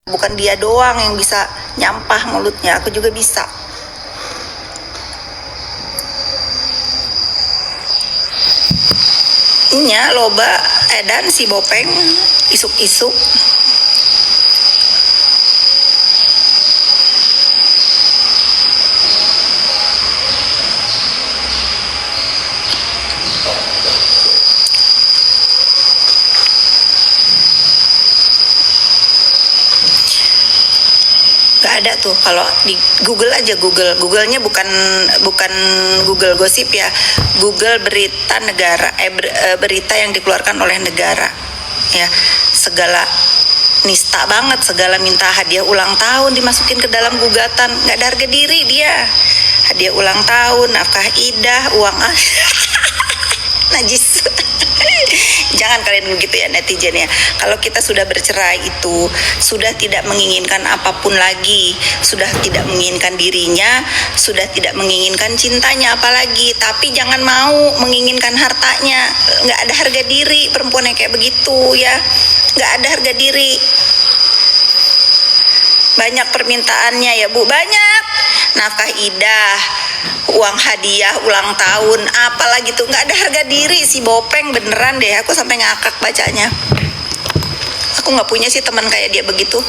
Bukan dia doang yang bisa nyampah mulutnya, aku juga bisa. Nya loba edan si Bopeng isuk-isuk. Gak ada tuh, kalau di Google aja, Googlenya bukan Google gosip ya, Google berita negara, berita yang dikeluarkan oleh negara ya. Segala nista banget, segala minta hadiah ulang tahun dimasukin ke dalam gugatan, nggak ada harga diri dia. Hadiah ulang tahun, nafkah idah, uang najis. Jangan kalian begitu ya netizen ya. Kalau kita sudah bercerai itu sudah tidak menginginkan apapun lagi, sudah tidak menginginkan dirinya, sudah tidak menginginkan cintanya apalagi, tapi jangan mau menginginkan hartanya. Nggak ada harga diri perempuan yang kayak begitu ya, nggak ada harga diri. Banyak permintaannya ya Bu, banyak. Nafkah idah, uang hadiah ulang tahun, apalagi tuh, nggak ada harga diri si Bopeng, beneran deh, aku sampai ngakak bacanya. Aku nggak punya sih teman kayak dia begitu.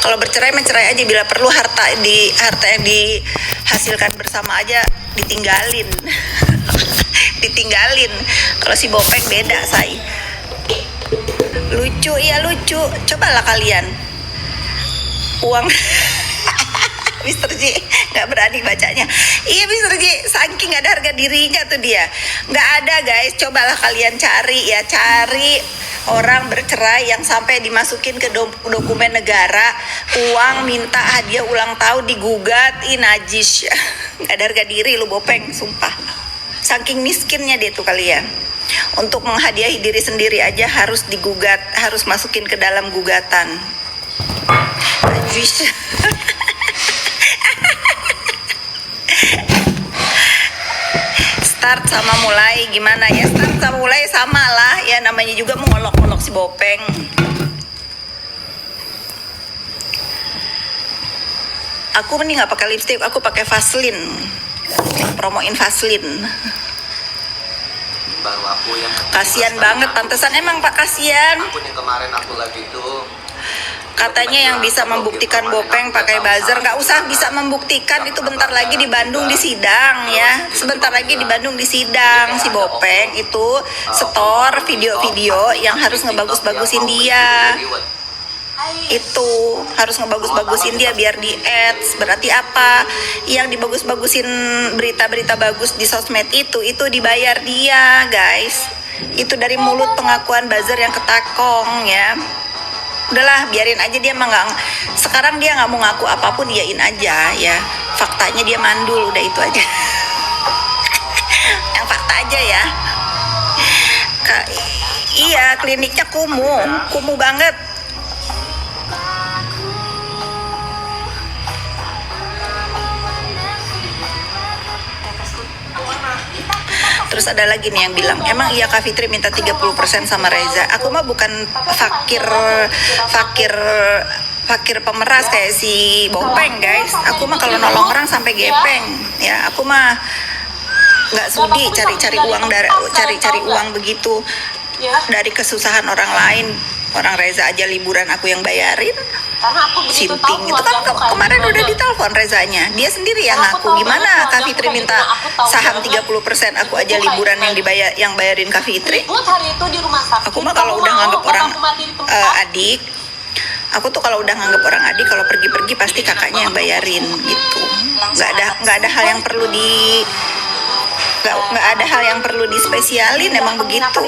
Kalau bercerai mencerai aja, bila perlu harta yang dihasilkan bersama aja ditinggalin. Ditinggalin. Kalau si Bopeng beda, say. Lucu ya, lucu. Cobalah kalian. Uang Mr. J nggak berani bacanya. Iya Mr. J, saking nggak ada harga dirinya tuh dia. Nggak ada guys, cobalah kalian cari ya, cari orang bercerai yang sampai dimasukin ke dokumen negara, uang minta hadiah ulang tahun digugat, najis. Nggak ada harga diri lu Bopeng, sumpah. Saking miskinnya dia tuh kalian. Untuk menghadiahi diri sendiri aja harus digugat, harus masukin ke dalam gugatan. Najis. Start sama mulai gimana ya? Start sama mulai sama lah ya, namanya juga mengolok-olok si Bopeng. Aku nih nggak pakai lipstick, aku pakai Vaseline. Promoin Vaseline. Baru aku yang kasian banget, pantesan emang Pak, kasian. Aku yang kemarin aku lagi tuh katanya yang bisa membuktikan Bopeng pakai buzzer. Nggak usah bisa membuktikan, itu bentar lagi di Bandung di sidang ya, sebentar lagi di Bandung di sidang. Si Bopeng itu setor video-video yang harus ngebagus-bagusin dia, itu harus ngebagus-bagusin dia biar di ads. Berarti apa? Yang dibagus-bagusin berita-berita bagus di sosmed itu dibayar dia guys. Itu dari mulut pengakuan buzzer yang ketakong ya. Udahlah biarin aja, dia mah nggak, sekarang dia nggak mau ngaku apapun, iyain aja ya, faktanya dia mandul, udah itu aja. Yang fakta aja ya. Iya, kliniknya kumuh banget. Terus ada lagi nih yang bilang, emang iya Kak Fitri minta 30% sama Reza? Aku mah bukan fakir pemeras kayak si Bopeng guys. Aku mah kalau nolong orang sampai gepeng ya. Aku mah nggak sudi cari uang begitu dari kesusahan orang lain. Orang Reza aja liburan aku yang bayarin. Sinting itu kan kemarin udah ditelepon Rezanya, dia sendiri yang ngaku. Gimana Kak Fitri minta saham 30%, aku aja liburan yang bayarin Kak Fitri. Aku mah kalau udah nganggap orang adik, aku tuh kalau udah nganggap orang adik, kalau pergi-pergi pasti kakaknya yang bayarin gitu. Nggak ada hal yang perlu dispesialin, emang begitu.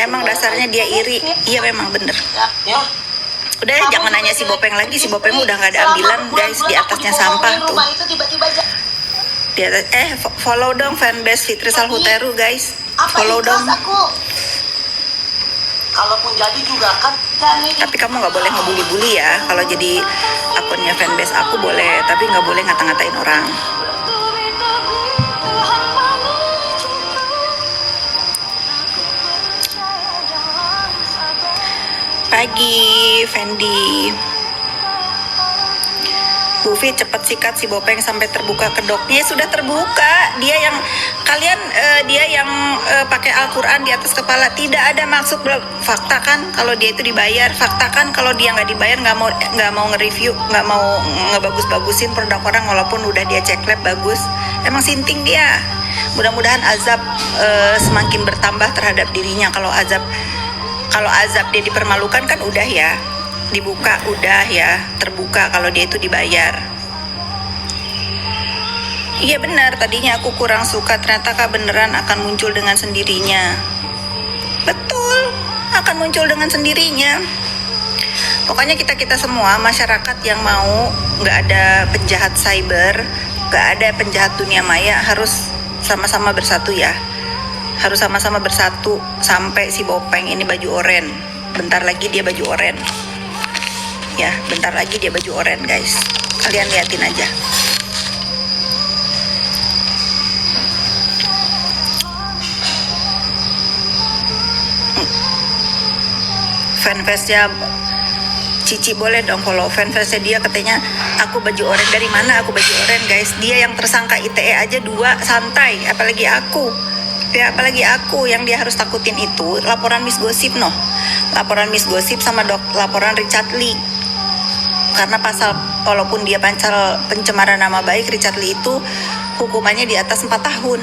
Emang dasarnya dia iri. Iya memang bener. Udah jangan nanya si Bopeng lagi, si Bopeng udah nggak ada ambilan guys, di atasnya sampah tuh. Di atas, follow dong fanbase Fitri Salhuteru guys, follow dong. Kalaupun jadi juga kan. Tapi kamu nggak boleh ngebully-bully ya. Kalau jadi akunnya fanbase aku boleh, tapi nggak boleh ngata-ngatain orang. lagi, Fendi. Bufi cepet sikat si Bopeng sampai terbuka kedoknya. Sudah terbuka. Dia yang kalian pakai Al-Quran di atas kepala. Tidak ada maksud. Fakta kan kalau dia itu dibayar. Fakta kan kalau dia nggak dibayar nggak mau nge-review, nggak mau ngebagus-bagusin produk orang walaupun udah dia cek lab bagus. Emang sinting dia. Mudah-mudahan azab semakin bertambah terhadap dirinya. Kalau azab dia dipermalukan kan udah ya. Dibuka udah ya, terbuka kalau dia itu dibayar. Iya benar, tadinya aku kurang suka, ternyata Kak beneran akan muncul dengan sendirinya. Betul, akan muncul dengan sendirinya. Pokoknya kita semua masyarakat yang mau nggak ada penjahat cyber, nggak ada penjahat dunia maya, harus sama-sama bersatu ya. Harus sama-sama bersatu sampai si Bopeng ini baju oren. Bentar lagi dia baju oren. Ya, bentar lagi dia baju oren, guys. Kalian liatin aja. Fanfestnya Cici boleh dong follow fanfestnya dia, katanya aku baju oren. Dari mana aku baju oren, guys? Dia yang tersangka ITE aja 2, santai. Apalagi aku. Ya, apalagi aku yang dia harus takutin itu laporan Miss Gosip laporan Miss Gosip sama laporan Richard Lee. Karena pasal walaupun dia pencemaran nama baik, Richard Lee itu hukumannya di atas 4 tahun.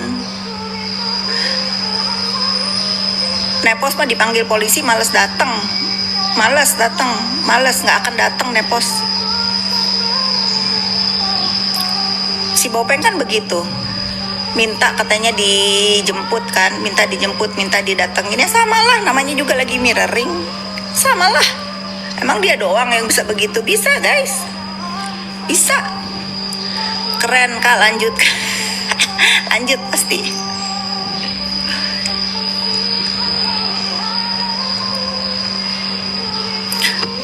Nepos mah dipanggil polisi males datang, nggak akan datang Nepos. Si Bopeng kan begitu, minta katanya dijemput kan, minta didatengin, ya samalah, namanya juga lagi mirroring, samalah. Emang dia doang yang bisa begitu? Bisa, guys. Bisa. Keren, Kak. Lanjut. Lanjut pasti.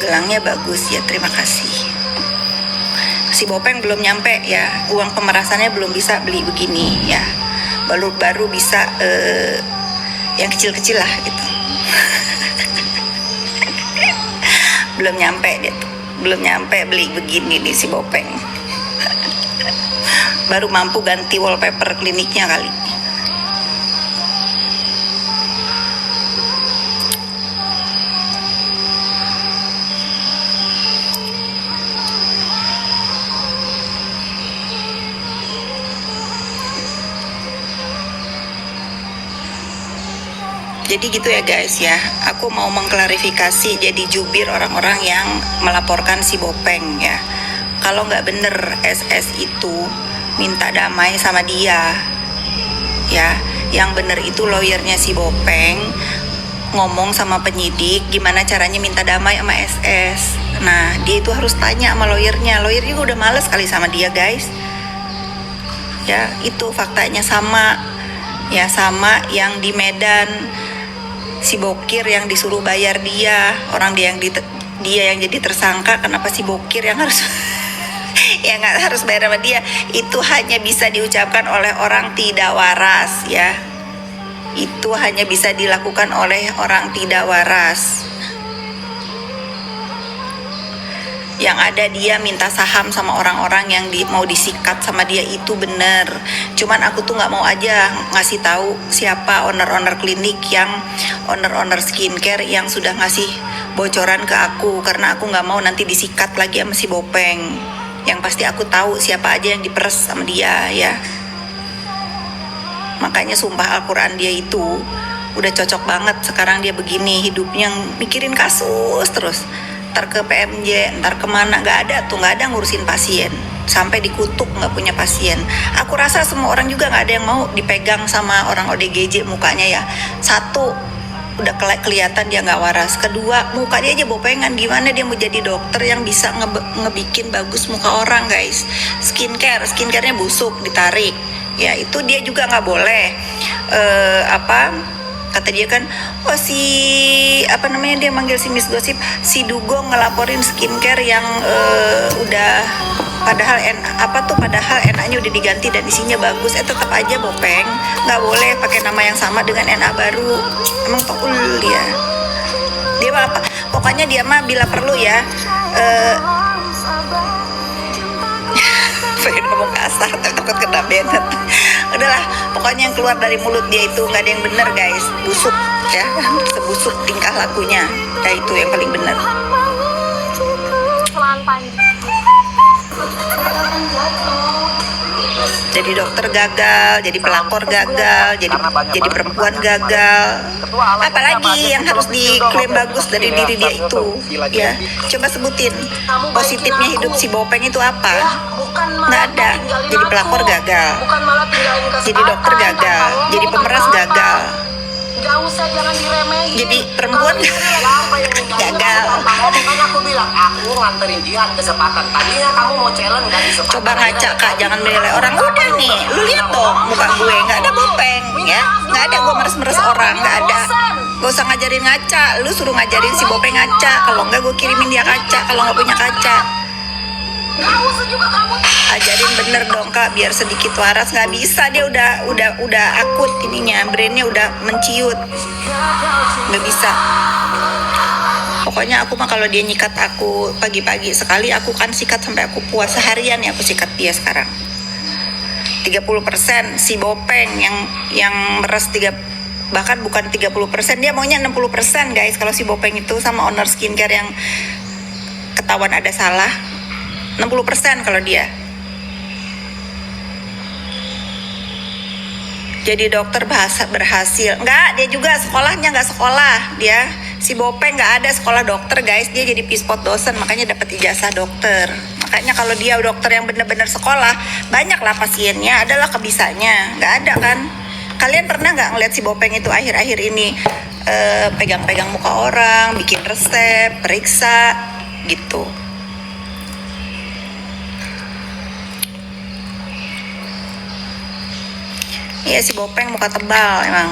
Gelangnya bagus ya, terima kasih. Si Bopeng belum nyampe ya. Uang pemerasannya belum bisa beli begini ya. Baru bisa yang kecil-kecil lah gitu. Belum nyampe beli begini nih si Bopeng. Baru mampu ganti wallpaper kliniknya kali. Jadi gitu ya guys ya, aku mau mengklarifikasi jadi jubir orang-orang yang melaporkan si Bopeng ya. Kalau nggak bener SS itu minta damai sama dia ya. Yang bener itu lawyernya si Bopeng ngomong sama penyidik gimana caranya minta damai sama SS. Nah dia itu harus tanya sama lawyernya udah males kali sama dia guys. Ya itu faktanya sama yang di Medan. Si Bokir yang disuruh bayar dia, orang dia yang jadi tersangka, kenapa si Bokir yang harus yang nggak harus bayar sama dia? Itu hanya bisa diucapkan oleh orang tidak waras ya. Itu hanya bisa dilakukan oleh orang tidak waras. Yang ada dia minta saham sama orang-orang yang mau disikat sama dia, itu bener. Cuman aku tuh nggak mau aja ngasih tahu siapa owner klinik, yang owner skincare yang sudah ngasih bocoran ke aku, karena aku nggak mau nanti disikat lagi sama si Bopeng. Yang pasti aku tahu siapa aja yang diperes sama dia ya. Makanya sumpah Al-Quran dia itu udah cocok banget sekarang dia begini hidupnya, mikirin kasus terus. Ntar ke PMJ, ntar kemana, nggak ada ngurusin pasien, sampai dikutuk nggak punya pasien. Aku rasa semua orang juga nggak ada yang mau dipegang sama orang ODGJ mukanya ya. Satu, udah kelihatan dia nggak waras. Kedua, muka dia aja bopengan, gimana dia mau jadi dokter yang bisa ngebikin bagus muka orang guys. Skincarenya busuk, ditarik ya, itu dia juga nggak boleh. Kata dia kan, dia manggil si Miss Gosip, si Dugong ngelaporin skincare yang udah padahal NA-nya udah diganti dan isinya bagus. Tetap aja Bopeng nggak boleh pakai nama yang sama dengan NA baru. Emang tokul dia Dia mah apa? Pokoknya dia mah bila perlu ya. Pengen ngomong kasar tapi takut kena banned. Udahlah, pokoknya yang keluar dari mulut dia itu nggak ada yang benar guys, busuk ya, sebusuk tingkah lakunya. Nah itu yang paling benar. Jadi dokter gagal, jadi pelakor gagal, jadi perempuan gagal. Apalagi yang harus diklaim bagus dari diri dia itu, ya. Coba sebutin positifnya hidup si Bopeng itu apa? Nggak ada. Jadi pelakor gagal, jadi dokter gagal, jadi pemeras gagal, jangan diremehin. jadi perempuan gagal. Makanya aku bilang, aku nganterin dia kesempatan. Tadinya kamu mau challenge dan kesempatan. Coba ngaca kak, jangan menilai orang. Udah nih, lu lihat dong muka gue, nggak ada Bopeng ya, nggak ada gue meres-meres orang, nggak ada. Gak usah ngajarin ngaca, lu suruh ngajarin si Bopeng ngaca. Kalau nggak gue kirimin dia kaca, kalau nggak punya kaca. Gak usah juga kamu. Ajarin bener dong kak, biar sedikit waras. Nggak bisa, dia udah akut ininya, brainnya udah menciut, nggak bisa. Pokoknya aku mah kalau dia nyikat aku pagi-pagi sekali, aku kan sikat sampai aku puas. Seharian ya aku sikat dia sekarang. 30% si Bopeng yang meres bahkan bukan 30%, dia maunya 60% guys. Kalau si Bopeng itu sama owner skincare yang ketahuan ada salah, 60% kalau dia. Jadi dokter berhasil. Enggak, dia juga sekolahnya nggak sekolah. Dia si Bopeng nggak ada sekolah dokter guys. Dia jadi pispot dosen, makanya dapat ijazah dokter. Makanya kalau dia dokter yang benar-benar sekolah, banyaklah pasiennya, adalah kebisanya. Nggak ada kan? Kalian pernah nggak ngeliat si Bopeng itu akhir-akhir ini pegang-pegang muka orang, bikin resep, periksa gitu? Iya si Bopeng muka tebal emang.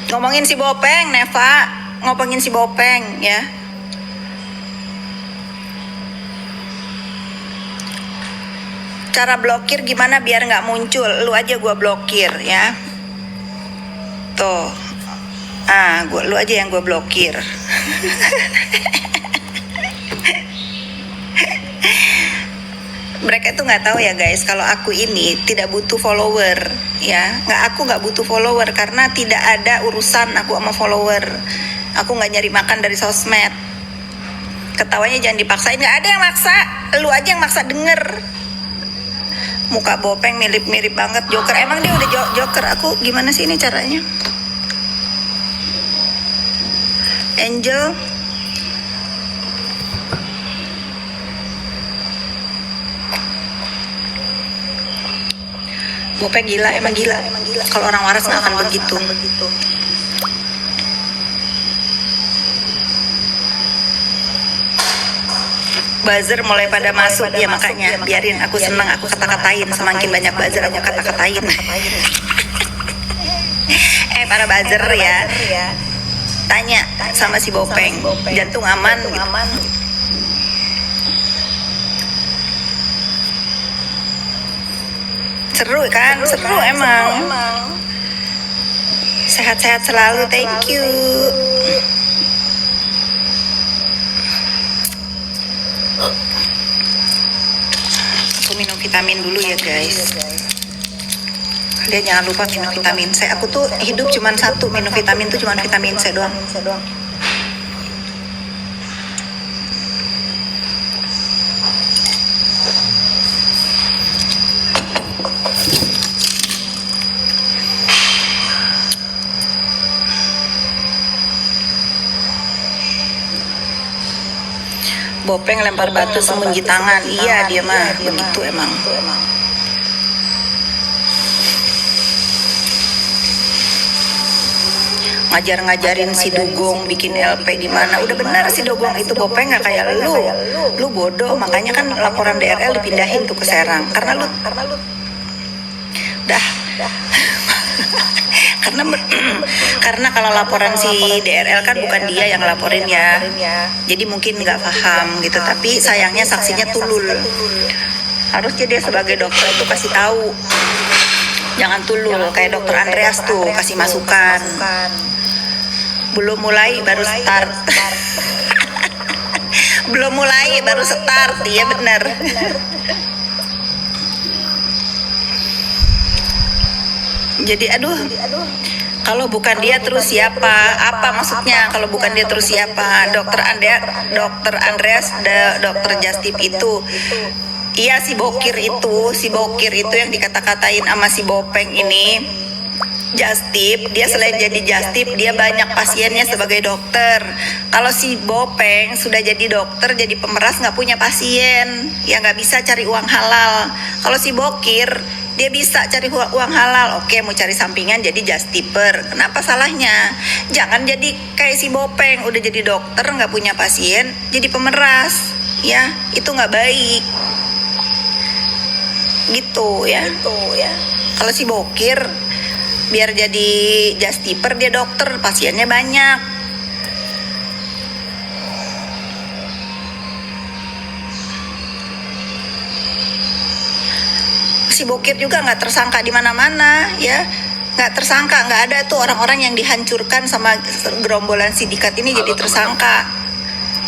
Ngomongin si Bopeng, Neva, ngomongin si Bopeng ya. Cara blokir gimana biar nggak muncul? Lu aja gua blokir ya. Tuh. Lu aja yang gue blokir. Mereka tuh nggak tahu ya guys, kalau aku ini tidak butuh follower ya. Aku nggak butuh follower karena tidak ada urusan aku sama follower. Aku nggak nyari makan dari sosmed. Ketawanya jangan dipaksain, nggak ada yang maksa. Lu aja yang maksa denger. Muka Bopeng mirip-mirip banget Joker. Emang dia udah Joker? Aku gimana sih ini caranya? Angel, Bopeng gila, emang gila. Kalau orang waras nggak akan begitu. Buzzer mulai pada masuk ya, makanya biarin aku seneng, aku kata-katain. Semakin banyak buzzer aku kata-katain. Para buzzer ya, tanya sama si Bopeng, jantung aman gitu. Seru kan? Seru emang. Sehat-sehat selalu, thank you. Aku minum vitamin dulu ya guys. Kalian jangan lupa minum vitamin C. Aku tuh hidup cuman satu, minum vitamin tuh cuman vitamin C doang. Bopeng lempar batu sembunyi tangan. Iya dia mah begitu emang. Ngajarin si Dugong bikin LP di mana. Udah benar si Dugong itu Bopeng nggak kayak lu. Lu bodoh, makanya kan laporan DRL dipindahin tuh ke Serang karena lu dah karena karena kalau laporan si DRL kan bukan dia yang laporin ya, jadi mungkin nggak paham gitu. Tapi sayangnya saksinya tulul. Harusnya dia sebagai dokter itu kasih tahu, jangan tulul kayak dokter Andreas tuh, kasih masukan. Belum mulai baru start. Belum mulai baru start, iya bener. Jadi aduh, kalau bukan dia terus siapa? Apa maksudnya kalau bukan dia terus siapa? Dokter Andreas, dokter Justip itu. Iya, si Bokir itu yang dikata-katain sama si Bopeng ini. Justip, dia selain jadi Justip, dia banyak pasiennya sebagai dokter. Kalau si Bopeng sudah jadi dokter, jadi pemeras, nggak punya pasien, ya nggak bisa cari uang halal. Kalau si Bokir, dia bisa cari uang halal. Oke, mau cari sampingan jadi Justiper. Kenapa salahnya? Jangan jadi kayak si Bopeng, udah jadi dokter nggak punya pasien, jadi pemeras, ya itu nggak baik. Gitu ya. Kalau si Bokir biar jadi Justiper, dia dokter, pasiennya banyak. Si Bokir juga nggak tersangka di mana-mana ya, nggak tersangka, nggak ada tuh orang-orang yang dihancurkan sama gerombolan sindikat ini jadi tersangka.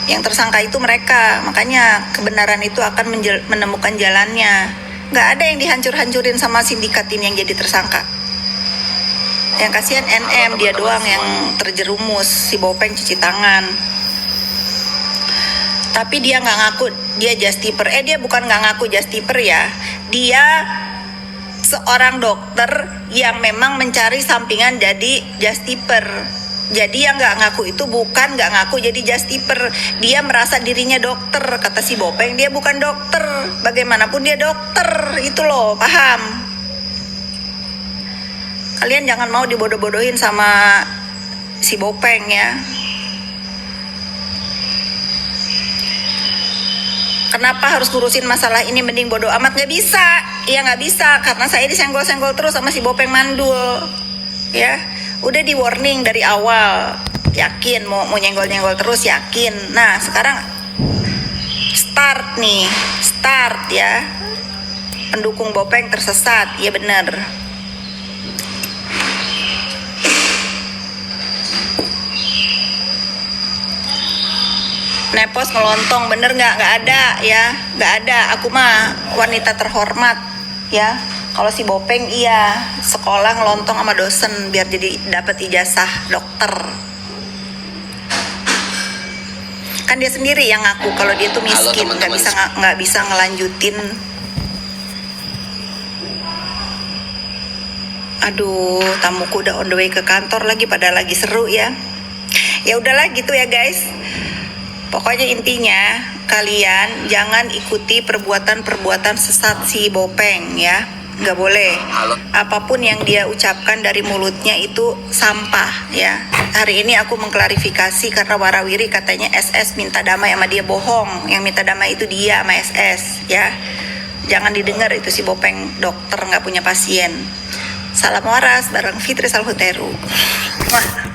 Yang tersangka itu mereka, makanya kebenaran itu akan menemukan jalannya. Nggak ada yang dihancur-hancurin sama sindikat ini yang jadi tersangka. Yang kasihan NM, dia doang yang terjerumus. Si Bopeng cuci tangan. Tapi dia nggak ngaku dia Justiper. Dia bukan nggak ngaku Justiper ya. Dia seorang dokter yang memang mencari sampingan jadi Justiper. Jadi yang nggak ngaku itu bukan nggak ngaku jadi Justiper. Dia merasa dirinya dokter. Kata si Bopeng, dia bukan dokter. Bagaimanapun dia dokter. Itu loh, paham? Kalian jangan mau dibodoh-bodohin sama si Bopeng ya. Kenapa harus ngurusin masalah ini, mending bodo amat? Nggak bisa, ya nggak bisa, karena saya disenggol-senggol terus sama si Bopeng mandul, ya. Udah di warning dari awal, yakin mau nyenggol-nyenggol terus, yakin. Nah sekarang start ya. Pendukung Bopeng tersesat, ya bener. Nepos ngelontong, bener nggak ada ya, nggak ada. Aku mah wanita terhormat ya. Kalau si Bopeng iya sekolah ngelontong sama dosen biar jadi dapat ijazah dokter. Kan dia sendiri yang ngaku kalau dia tuh miskin, nggak bisa ngelanjutin. Aduh, tamuku udah on the way ke kantor lagi, pada lagi seru ya. Ya udahlah gitu ya guys. Pokoknya intinya kalian jangan ikuti perbuatan-perbuatan sesat si Bopeng ya. Nggak boleh. Apapun yang dia ucapkan dari mulutnya itu sampah ya. Hari ini aku mengklarifikasi karena warawiri katanya SS minta damai sama dia, bohong. Yang minta damai itu dia sama SS ya. Jangan didengar itu si Bopeng dokter nggak punya pasien. Salam waras bareng Fitri Salhuteru. Wah.